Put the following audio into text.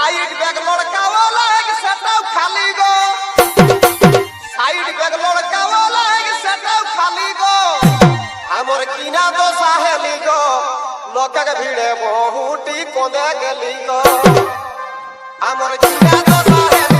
side bag लड़का वाला एक सेटअप खाली गो साइड बैग लड़का वाला एक सेटअप खाली गो हमर किना तो साहेली गो लोक के भीड़े बहुटी कोने गेली गो हमर किना तो साहेली